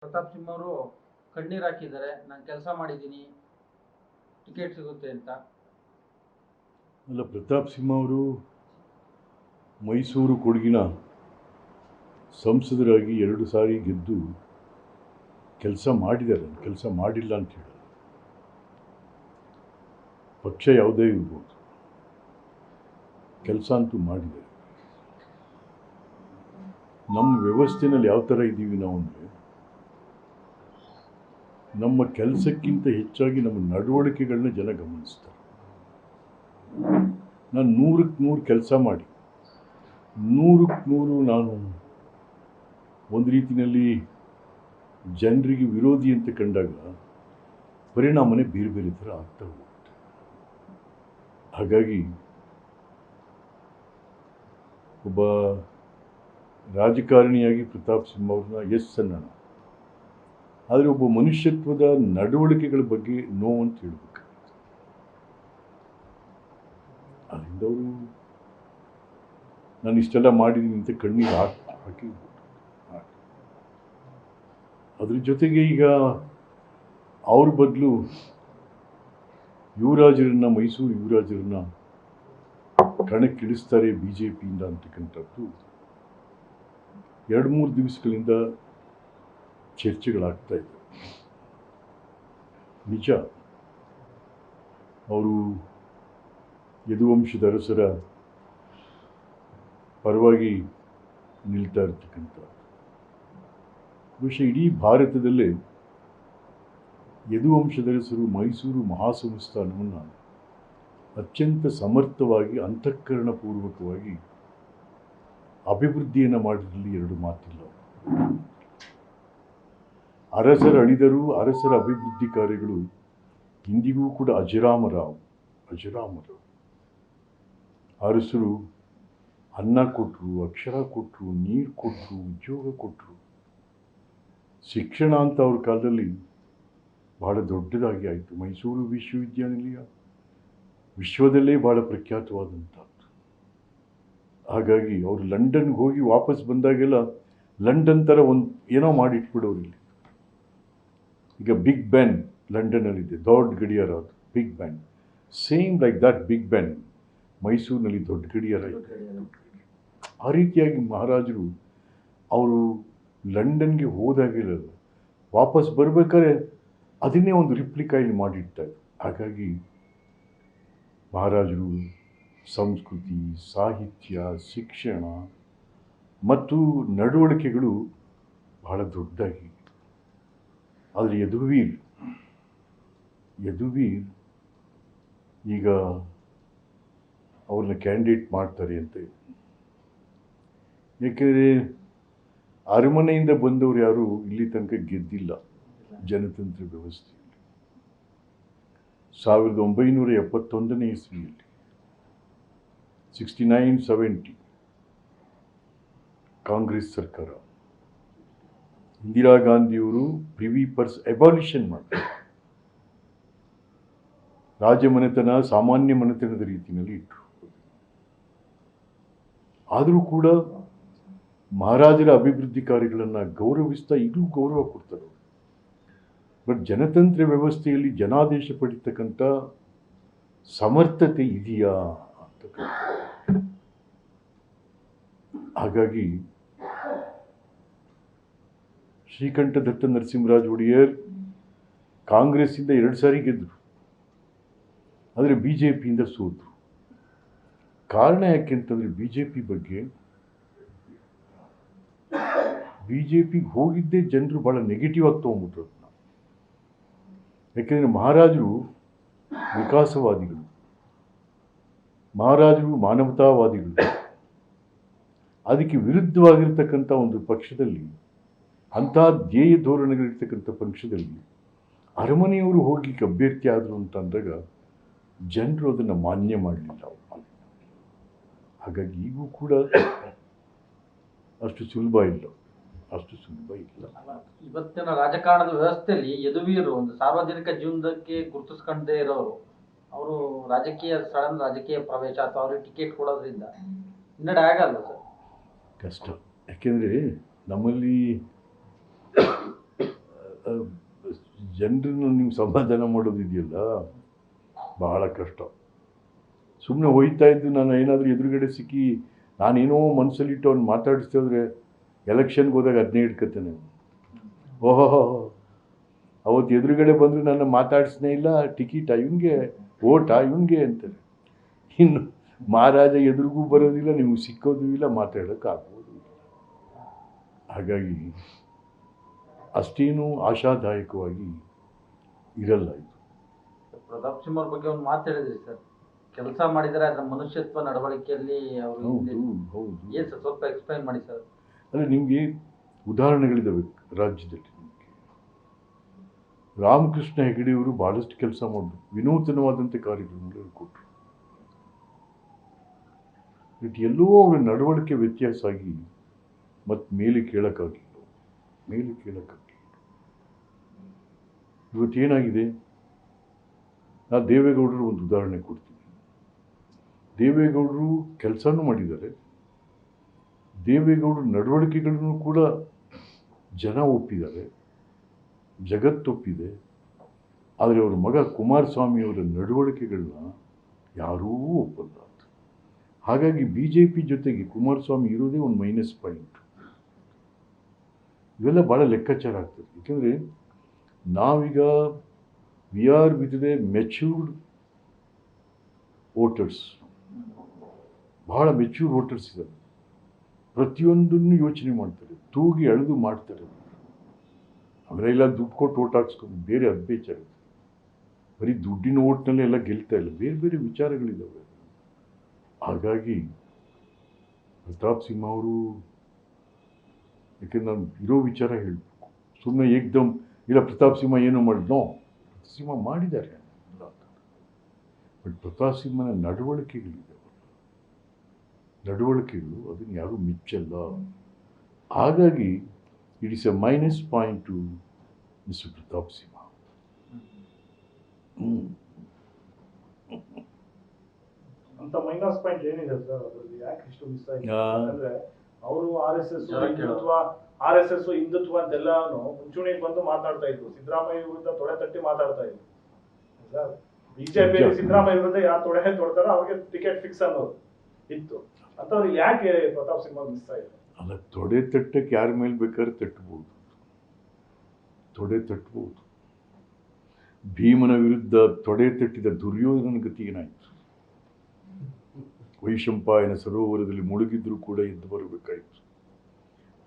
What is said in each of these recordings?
ಪ್ರತಾಪ್ ಸಿಂಹ ಅವರು ಕಣ್ಣೀರು ಹಾಕಿದ್ದಾರೆ, ನಾನು ಕೆಲಸ ಮಾಡಿದ್ದೀನಿ, ಟಿಕೆಟ್ ಸಿಗುತ್ತೆ ಅಂತ. ಅಲ್ಲ, ಪ್ರತಾಪ್ ಸಿಂಹ ಅವರು ಮೈಸೂರು ಕೊಡಗಿನ ಸಂಸದರಾಗಿ 2 ಸಾರಿ ಗೆದ್ದು ಕೆಲಸ ಮಾಡಿದ್ದಾರೆ, ಕೆಲಸ ಮಾಡಿಲ್ಲ ಅಂತ ಹೇಳಲ್ಲ. ಪಕ್ಷ ಯಾವುದೇ ಇರ್ಬೋದು, ಕೆಲಸ ಅಂತೂ ಮಾಡಿದ್ದಾರೆ. ನಮ್ಮ ವ್ಯವಸ್ಥೆಯಲ್ಲಿ ಯಾವ ಥರ ಇದ್ದೀವಿ ನಾವು ಅಂದರೆ, ನಮ್ಮ ಕೆಲಸಕ್ಕಿಂತ ಹೆಚ್ಚಾಗಿ ನಮ್ಮ ನಡವಳಿಕೆಗಳನ್ನ ಜನ ಗಮನಿಸ್ತಾರೆ. ನಾನು 100ಕ್ಕೆ 100 ಕೆಲಸ ಮಾಡಿ 100ಕ್ಕೆ 100 ನಾನು ಒಂದು ರೀತಿಯಲ್ಲಿ ಜನರಿಗೆ ವಿರೋಧಿ ಅಂತ ಕಂಡಾಗ ಪರಿಣಾಮನೇ ಬೇರೆ ಬೇರೆ ಥರ ಆಗ್ತಾ ಹೋಗುತ್ತೆ. ಹಾಗಾಗಿ ಒಬ್ಬ ರಾಜಕಾರಣಿಯಾಗಿ ಪ್ರತಾಪ್ ಸಿಂಹ ಅವ್ರನ್ನ ಎಸ್ ಅನ್ನೋಣ, ಆದರೆ ಒಬ್ಬ ಮನುಷ್ಯತ್ವದ ನಡವಳಿಕೆಗಳ ಬಗ್ಗೆ ನೋ ಅಂತ ಹೇಳ್ಬೇಕು. ಅದರಿಂದ ಅವರು ನಾನು ಇಷ್ಟೆಲ್ಲ ಮಾಡಿದ್ದೀನಿ ಅಂತ ಕಣ್ಣೀರು ಹಾಕಿ ಅದ್ರ ಜೊತೆಗೆ ಈಗ ಅವ್ರ ಬದಲು ಯುವರಾಜರನ್ನ, ಮೈಸೂರು ಯುವರಾಜರನ್ನ ಕಣಕ್ಕಿಳಿಸ್ತಾರೆ BJPಯಿಂದ ಅಂತಕ್ಕಂಥದ್ದು 2-3 ದಿವಸಗಳಿಂದ ಚರ್ಚೆಗಳಾಗ್ತಾ ಇದೆ. ನಿಜ, ಅವರು ಯದುವಂಶದ ಅರಸರ ಪರವಾಗಿ ನಿಲ್ತಾ ಇರ್ತಕ್ಕಂಥ, ಬಹುಶಃ ಇಡೀ ಭಾರತದಲ್ಲೇ ಯದುವಂಶದರಸರು ಮೈಸೂರು ಮಹಾಸಂಸ್ಥಾನವನ್ನು ಅತ್ಯಂತ ಸಮರ್ಥವಾಗಿ, ಅಂತಃಕರಣಪೂರ್ವಕವಾಗಿ ಅಭಿವೃದ್ಧಿಯನ್ನು ಮಾಡಿದ್ರಲ್ಲಿ 2 ಮಾತಿಲ್ಲ. ಅರಸರ ಅಳಿದರು, ಅರಸರ ಅಭಿವೃದ್ಧಿ ಕಾರ್ಯಗಳು ಇಂದಿಗೂ ಕೂಡ ಅಜರಾಮರ. ಅರಸರು ಅನ್ನ ಕೊಟ್ಟರು, ಅಕ್ಷರ ಕೊಟ್ಟರು, ನೀರು ಕೊಟ್ಟರು, ಉದ್ಯೋಗ ಕೊಟ್ಟರು. ಶಿಕ್ಷಣ ಅಂತ ಅವ್ರ ಕಾಲದಲ್ಲಿ ಬಹಳ ದೊಡ್ಡದಾಗಿ ಆಯಿತು. ಮೈಸೂರು ವಿಶ್ವವಿದ್ಯಾನಿಲಯ ವಿಶ್ವದಲ್ಲೇ ಬಹಳ ಪ್ರಖ್ಯಾತವಾದಂಥದ್ದು. ಹಾಗಾಗಿ ಅವರು ಲಂಡನ್ಗೆ ಹೋಗಿ ವಾಪಸ್ ಬಂದಾಗೆಲ್ಲ ಲಂಡನ್ ಥರ ಒಂದು ಏನೋ ಮಾಡಿಟ್ಬಿಡೋರು. ಇಲ್ಲಿ ಈಗ ಬಿಗ್ ಬ್ಯಾನ್ ಲಂಡನ್ನಲ್ಲಿದೆ, ದೊಡ್ಡ ಗಡಿಯಾರ, ಅದು Big Ben. Same like that Big Ben ಮೈಸೂರಿನಲ್ಲಿ ದೊಡ್ಡ ಗಡಿಯಾರ ಇದೆ. ಆ ರೀತಿಯಾಗಿ ಮಹಾರಾಜರು ಅವರು ಲಂಡನ್ಗೆ ಹೋದಾಗೆಲ್ಲ ವಾಪಸ್ ಬರಬೇಕಾದ್ರೆ ಅದನ್ನೇ ಒಂದು ರಿಪ್ಲಿಕಾ ಇಲ್ಲಿ ಮಾಡಿರ್ತಾರೆ. ಹಾಗಾಗಿ ಮಹಾರಾಜರು ಸಂಸ್ಕೃತಿ, ಸಾಹಿತ್ಯ, ಶಿಕ್ಷಣ ಮತ್ತು ನಡವಳಿಕೆಗಳು ಬಹಳ ದೊಡ್ಡದಾಗಿ. ಆದರೆ ಯದುವೀರ್ ಈಗ ಅವ್ರನ್ನ ಕ್ಯಾಂಡಿಡೇಟ್ ಮಾಡ್ತಾರೆ ಅಂತ. ಏಕೆಂದರೆ ಅರಮನೆಯಿಂದ ಬಂದವರು ಯಾರು ಇಲ್ಲಿ ತನಕ ಗೆದ್ದಿಲ್ಲ ಜನತಂತ್ರ ವ್ಯವಸ್ಥೆಯಲ್ಲಿ. 1971ನೇ ಇಸ್ವಿಯಲ್ಲಿ 69-70 ಕಾಂಗ್ರೆಸ್ ಸರ್ಕಾರ, ಇಂದಿರಾ ಗಾಂಧಿಯವರು ಪ್ರಿವಿ ಪರ್ಸ್ ಅಬಾಲಿಷನ್ ಮಾಡ್ತಾರೆ. ರಾಜಮನೆತನ ಸಾಮಾನ್ಯ ಮನೆತನದ ರೀತಿಯಲ್ಲಿ ಇಟ್ಟರು. ಆದರೂ ಕೂಡ ಮಹಾರಾಜರ ಅಭಿವೃದ್ಧಿ ಕಾರ್ಯಗಳನ್ನು ಗೌರವಿಸ್ತಾ ಈಗಲೂ ಗೌರವ ಕೊಡ್ತಾರೆ. ಬಟ್ ಜನತಂತ್ರ ವ್ಯವಸ್ಥೆಯಲ್ಲಿ ಜನಾದೇಶ ಪಡಿತಕ್ಕಂಥ ಸಮರ್ಥತೆ ಇದೆಯಾ ಅಂತ. ಹಾಗಾಗಿ ಶ್ರೀಕಂಠದತ್ತ ನರಸಿಂಹರಾಜ ಒಡೆಯರ್ ಕಾಂಗ್ರೆಸ್ಸಿಂದ 2 ಸಾರಿ ಗೆದ್ದರು, ಆದರೆ BJPಯಿಂದ ಸೋತರು. ಕಾರಣ ಯಾಕೆಂತಂದರೆ BJPಗೆ ಹೋಗಿದ್ದೇ ಜನರು ಭಾಳ ನೆಗೆಟಿವ್ ಆಗಿ ತೊಗೊಂಡ್ಬಿಟ್ರು. ಯಾಕೆಂದರೆ ಮಹಾರಾಜರು ವಿಕಾಸವಾದಿಗಳು, ಮಹಾರಾಜರು ಮಾನವತಾವಾದಿಗಳು. ಅದಕ್ಕೆ ವಿರುದ್ಧವಾಗಿರ್ತಕ್ಕಂಥ ಒಂದು ಪಕ್ಷದಲ್ಲಿ, ಅಂಥ ಧ್ಯೇಯ ಧೋರಣೆಗಳಿರ್ತಕ್ಕಂಥ ಪಕ್ಷದಲ್ಲಿ ಅರಮನೆಯವರು ಹೋಗಿ ಅಭ್ಯರ್ಥಿ ಆದರು ಅಂತ ಅಂದಾಗ ಜನರು ಅದನ್ನು ಮಾನ್ಯ ಮಾಡಲಿಲ್ಲ. ಹಾಗಾಗಿ ಈಗೂ ಕೂಡ ಅಷ್ಟು ಸುಲಭ ಇಲ್ಲ. ಇವತ್ತಿನ ರಾಜಕಾರಣದ ವ್ಯವಸ್ಥೆಯಲ್ಲಿ ಯದುವೀರು ಒಂದು ಸಾರ್ವಜನಿಕ ಜೀವನಕ್ಕೆ ಗುರುತಿಸ್ಕೊಂಡೇ ಇರೋರು. ಅವರು ಸಡನ್ ರಾಜಕೀಯ ಪ್ರವೇಶ ಅಥವಾ ಅವ್ರಿಗೆ ಟಿಕೆಟ್ ಕೊಡೋದ್ರಿಂದ ಹಿನ್ನಡೆ ಆಗಲ್ಲ ಸರ್? ಕಷ್ಟ. ಯಾಕೆಂದರೆ ನಮ್ಮಲ್ಲಿ ಜನರನ್ನು ನೀವು ಸಮಾಧಾನ ಮಾಡೋದಿದೆಯಲ್ಲ ಬಹಳ ಕಷ್ಟ. ಸುಮ್ಮನೆ ಹೋಯ್ತಾ ಇದ್ದು ನಾನು ಏನಾದರೂ ಎದುರುಗಡೆ ಸಿಕ್ಕಿ ನಾನೇನೋ ಮನಸ್ಸಲ್ಲಿಟ್ಟು ಅವ್ನು ಮಾತಾಡಿಸ್ತಾ ಹೋದರೆ ಎಲೆಕ್ಷನ್ಗೆ ಹೋದಾಗ ಅದನ್ನೇ ಹಿಡ್ಕೊತಾನೆ. ಓಹೋ ಅವತ್ತು ಎದುರುಗಡೆ ಬಂದರೂ ನನ್ನ ಮಾತಾಡಿಸ್ನೇ ಇಲ್ಲ, ಟಿಕೆಟ್ ಇವನಿಗೆ, ಓಟ ಇವನಿಗೆ ಅಂತಾರೆ. ಇನ್ನು ಮಹಾರಾಜ ಎದುರಿಗೂ ಬರೋದಿಲ್ಲ, ನಿಮಗೆ ಸಿಕ್ಕೋದು ಇಲ್ಲ, ಮಾತಾಡೋಕ್ಕಾಗ್ಬೋದು. ಹಾಗಾಗಿ ಅಷ್ಟೇನೂ ಆಶಾದಾಯಕವಾಗಿ ಇರಲ್ಲ ಇದು. ಪ್ರತಾಪ್ ಸಿಂಹ ಅವ್ರ ಬಗ್ಗೆ ಒಂದು ಮಾತು ಹೇಳಿದ್ರಿ ಸರ್, ಕೆಲಸ ಮಾಡಿದರೆ ಅದರ ಮನುಷ್ಯತ್ವ ನಡವಳಿಕೆಯಲ್ಲಿ ಅವರು ಹೌದು. ಏನು ಸರ್, ಸ್ವಲ್ಪ ಎಕ್ಸ್ಪ್ಲೈನ್ ಮಾಡಿ ಸರ್. ಅಂದರೆ ನಿಮಗೆ ಉದಾಹರಣೆಗಳಿದ್ದಾವೆ ರಾಜ್ಯದಲ್ಲಿ. ನಿಮಗೆ ರಾಮಕೃಷ್ಣ ಹೆಗಡೆಯವರು ಭಾಳಷ್ಟು ಕೆಲಸ ಮಾಡಿದ್ರು, ವಿನೂತನವಾದಂಥ ಕಾರ್ಯಕ್ರಮಗಳನ್ನು ಕೊಟ್ಟರು. ಬಟ್ ಎಲ್ಲೋ ಅವರ ನಡವಳಿಕೆ ವ್ಯತ್ಯಾಸ ಆಗಿ ಮತ್ತು ಮೇಲೆ ಕೇಳೋಕ್ಕಾಗಲಿಲ್ಲ. ಇವತ್ತೇನಾಗಿದೆ, ನಾನು ದೇವೇಗೌಡರು ಒಂದು ಉದಾಹರಣೆ ಕೊಡ್ತೀನಿ. ದೇವೇಗೌಡರು ಕೆಲಸನೂ ಮಾಡಿದ್ದಾರೆ, ದೇವೇಗೌಡರ ನಡವಳಿಕೆಗಳನ್ನು ಕೂಡ ಜನ ಒಪ್ಪಿದ್ದಾರೆ, ಜಗತ್ತೊಪ್ಪಿದೆ. ಆದರೆ ಅವರ ಮಗ ಕುಮಾರಸ್ವಾಮಿಯವರ ನಡವಳಿಕೆಗಳನ್ನ ಯಾರೂ ಒಪ್ಪಲ್ಲ. ಹಾಗಾಗಿ BJP ಜೊತೆಗೆ ಕುಮಾರಸ್ವಾಮಿ ಇರೋದೇ ಒಂದು ಮೈನಸ್ ಪಾಯಿಂಟ್. ಇವೆಲ್ಲ ಭಾಳ ಲೆಕ್ಕಾಚಾರ ಆಗ್ತದೆ. ಏಕೆಂದರೆ ನಾವೀಗ we are with the matured voters, ಭಾಳ ಮೆಚ್ಯೂರ್ಡ್ ವೋಟರ್ಸ್ ಇದ್ದಾರೆ. ಪ್ರತಿಯೊಂದನ್ನು ಯೋಚನೆ ಮಾಡ್ತಾರೆ, ತೂಗಿ ಎಳೆದು ಮಾಡ್ತಾರೆ. ಅವರೆಲ್ಲ ದುಡ್ಡು ಕೊಟ್ಟು ಓಟ್ ಹಾಕ್ಸ್ಕೊಂಡು ಬೇರೆ ಅದ್ಬೇಚಾರ. ಬರೀ ದುಡ್ಡಿನ ಓಟ್ನಲ್ಲೇ ಎಲ್ಲ ಗೆಲ್ತಾ ಇಲ್ಲ, ಬೇರೆ ಬೇರೆ ವಿಚಾರಗಳಿದ್ದಾವೆ. ಹಾಗಾಗಿ ಪ್ರತಾಪ್ ಸಿಂಹ ಅವರು, ಯಾಕೆಂದ್ರೆ ನಾನು ಇರೋ ವಿಚಾರ ಹೇಳಬೇಕು, ಸುಮ್ಮನೆ ಏಕ್ದಮ್ ಇಲ್ಲ ಪ್ರತಾಪ್ ಸಿಂಹ ಏನೋ ಮಾಡಿದ್ನೋ, ಪ್ರತಾಪ್ ಸಿಂಹ ಮಾಡಿದ್ದಾರೆ ಬಟ್ ಪ್ರತಾಪ್ ಸಿಂಹನ ನಡವಳಿಕೆಗಳು ಅದನ್ನು ಯಾರೂ ಮಿಚ್ಚಲ್ಲ. ಹಾಗಾಗಿ it is a minus point to mister Pratap Simha. ಅಂತ ಮೈನಸ್ ಪಾಯಿಂಟ್ ಏನಿದೆ ಸರ್ ಅದರಲ್ಲಿ, ಯಾಕೆ ಇಷ್ಟು ಮಿಸ್ ಆಗಿದೆ ಅಂದ್ರೆ ಅವರು RSS ಹಿಂದುತ್ವ ಅಂತೆಲ್ಲಾನು ಮುಂಚೂಣಿಗೆ ಬಂದು ಮಾತಾಡ್ತಾ ಇದ್ರು, ಸಿದ್ದರಾಮಯ್ಯ ವಿರುದ್ಧ ತೊಡೆ ತಟ್ಟಿ ಮಾತಾಡ್ತಾ ಇದ್ರು ಸರ್. BJP ಸಿದ್ದರಾಮಯ್ಯ ವಿರುದ್ಧ ಯಾರು ತೊಡೆ ತೊಡ್ತಾರೋ ಅವ್ರಿಗೆ ಟಿಕೆಟ್ ಫಿಕ್ಸ್ ಅನ್ನೋದು ಇತ್ತು. ಅಂತವ್ರಿಗೆ ಯಾಕೆ ಪ್ರತಾಪ್ ಸಿಂಹ ಮಿಸ್ ಆಗಿದೆ? ಅಲ್ಲ, ತೊಡೆ ತಟ್ಟಕ್ಕೆ ಯಾರ ಮೇಲೆ ಬೇಕಾದ್ರೆ ತಟ್ಟಬಹುದು. ಭೀಮನ ವಿರುದ್ಧ ತೊಡೆ ತಟ್ಟಿದ ದುರ್ಯೋಧನ ಗತಿ ಏನಾಯಿತು? ವೈಶಂಪಾಯನ ಸರೋವರದಲ್ಲಿ ಮುಳುಗಿದ್ರು ಕೂಡ ಎದ್ದು ಬರಬೇಕಾಯಿತು.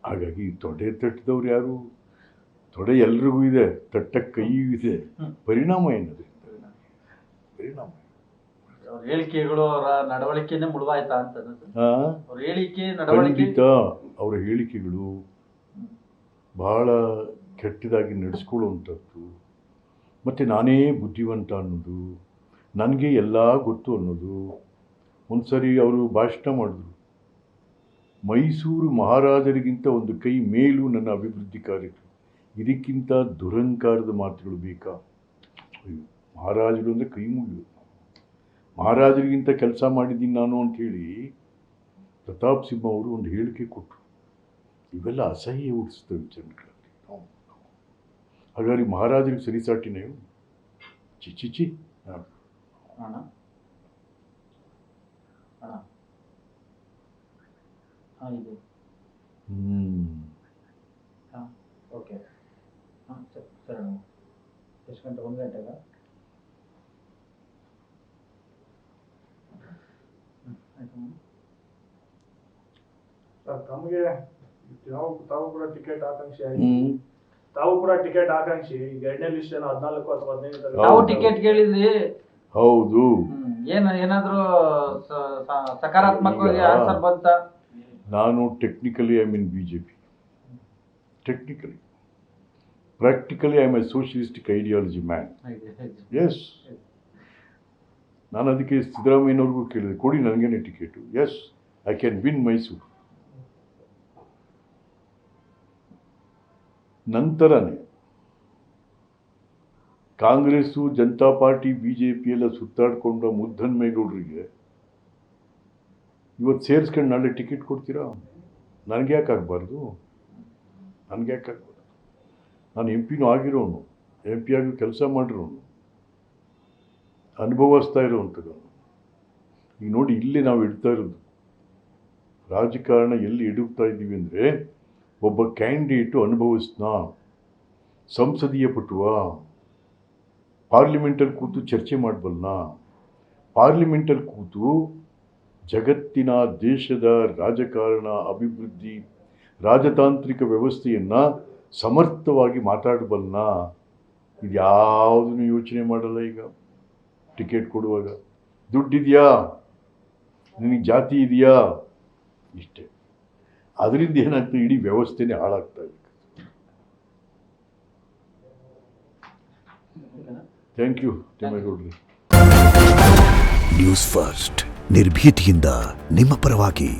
ಹಾಗಾಗಿ ತೊಡೆ ತಟ್ಟಿದವ್ರು ಯಾರು? ತೊಡೆ ಎಲ್ರಿಗೂ ಇದೆ, ತಟ್ಟಕ್ಕೆ ಕೈಯೂ ಇದೆ. ಪರಿಣಾಮ ಏನದು? ಪರಿಣಾಮ ಹೇಳಿಕೆಗಳು ಅವರ ನಡವಳಿಕೆನೇ ಮುಳುವಾಯ್ತಾ ಅಂತ ಅವ್ರ ಹೇಳಿಕೆ ನಡವಳಿಕೆ. ಖಂಡಿತ ಅವರ ಹೇಳಿಕೆಗಳು ಬಹಳ ಕೆಟ್ಟದಾಗಿ ನಡೆಸ್ಕೊಳ್ಳುವಂಥದ್ದು, ಮತ್ತು ನಾನೇ ಬುದ್ಧಿವಂತ ಅನ್ನೋದು, ನನಗೆ ಎಲ್ಲ ಗೊತ್ತು ಅನ್ನೋದು. ಒಂದು ಸರಿ ಅವರು ಭಾಷಣ ಮಾಡಿದ್ರು, ಮೈಸೂರು ಮಹಾರಾಜರಿಗಿಂತ ಒಂದು ಕೈ ಮೇಲೂ ನನ್ನ ಅಭಿವೃದ್ಧಿ ಕಾರ್ಯಕ್ರಮ. ಇದಕ್ಕಿಂತ ದುರಂಕಾರದ ಮಾತುಗಳು ಬೇಕಾ? ಮಹಾರಾಜರು ಅಂದರೆ ಕೈ ಮುಗಿಯೋದು. ಮಹಾರಾಜರಿಗಿಂತ ಕೆಲಸ ಮಾಡಿದ್ದೀನಿ ನಾನು ಅಂಥೇಳಿ ಪ್ರತಾಪ್ ಸಿಂಹ ಅವರು ಒಂದು ಹೇಳಿಕೆ ಕೊಟ್ಟರು. ಇವೆಲ್ಲ ಅಸಹ್ಯ ಹುಟ್ಟಿಸ್ತವೆ ಜನಗಳಲ್ಲಿ. ಹಾಗಾಗಿ ಮಹಾರಾಜರಿಗೆ ಸರಿಸಾಟಿನೇ ಚಿಚಿಚಿ. ಓಕೆ ಸರ್, ಎಷ್ಟು ಗಂಟೆ? 1 ಗಂಟೆಗ? ತಮಗೆ ತಾವು ಕೂಡ ಟಿಕೆಟ್ ಆಕಾಂಕ್ಷಿ ಆಗಿ, ತಾವು ಕೂಡ ಟಿಕೆಟ್ ಆಕಾಂಕ್ಷಿ. ಈಗ 2ನೇ ಲಿಸ್ಟ್ ಏನೋ 14 ಅಥವಾ 15 ತಾವು ಟಿಕೆಟ್ ಕೇಳಿದ್ರಿ? ಹೌದು. ಏನಾದರೂ ಸಕಾರಾತ್ಮಕವಾಗಿ ಆನ್ಸರ್ ಬಂತ? ನಾನು technically I mean BJP, technically. Practically I am a socialistic ideology man. Yes. ನಾನು ಅದಕ್ಕೆ ಸಿದ್ದರಾಮಯ್ಯನವ್ರಿಗೂ ಕೇಳಿದೆ, ಕೊಡಿ ನನಗೇನೆ ticket. Yes, I can win Mysuru. ನಂತರನೇ ಕಾಂಗ್ರೆಸ್ಸು, ಜನತಾ ಪಾರ್ಟಿ, BJP ಎಲ್ಲ ಸುತ್ತಾಡ್ಕೊಂಡ ಮುದ್ದನ್ಮೇಗೌಡರಿಗೆ ಇವತ್ತು ಸೇರಿಸ್ಕೊಂಡು ನಾಳೆ ಟಿಕೆಟ್ ಕೊಡ್ತೀರಾ? ನನಗೆ ಯಾಕೆ ಆಗಬಾರ್ದು? ನಾನು MP ಆಗಿರೋನು. MP ಆಗಿ ಕೆಲಸ ಮಾಡಿರು, ಅನುಭವಿಸ್ತಾ ಇರುವಂಥದ್ದು. ಈಗ ನೋಡಿ ಇಲ್ಲಿ ನಾವು ಇಡ್ತಾ ಇರೋದು ರಾಜಕಾರಣ ಎಲ್ಲಿ ಇಡುತ್ತಾ ಇದ್ದೀವಿ ಅಂದರೆ, ಒಬ್ಬ ಕ್ಯಾಂಡಿಡೇಟು ಅನುಭವಿಸ್ನ, ಸಂಸದೀಯ ಪಟುವ, ಪಾರ್ಲಿಮೆಂಟಲ್ಲಿ ಕೂತು ಚರ್ಚೆ ಮಾಡಬಲ್ಲ, ಪಾರ್ಲಿಮೆಂಟಲ್ಲಿ ಕೂತು ಜಗತ್ತಿನ ದೇಶದ ರಾಜಕಾರಣ, ಅಭಿವೃದ್ಧಿ, ರಾಜತಾಂತ್ರಿಕ ವ್ಯವಸ್ಥೆಯನ್ನು ಸಮರ್ಥವಾಗಿ ಮಾತಾಡಬಲ್ಲ. ಇದು ಯಾವುದನ್ನು ಯೋಚನೆ ಮಾಡಲ್ಲ. ಈಗ ಟಿಕೆಟ್ ಕೊಡುವಾಗ ದುಡ್ಡಿದೆಯಾ, ನಿನಗೆ ಜಾತಿ ಇದೆಯಾ, ಇಷ್ಟೇ. ಅದರಿಂದ ಏನಾಗ್ತದೆ, ಇಡೀ ವ್ಯವಸ್ಥೆನೇ ಹಾಳಾಗ್ತಾ ಇದೆ. ಥ್ಯಾಂಕ್ ಯು ತಿಮ್ಮೇಗೌಡ್ರಿ. ನ್ಯೂಸ್ ಫಸ್ಟ್ ನಿರ್ಭೀತಿಯಿಂದ ನಿಮ್ಮ ಪರವಾಗಿ.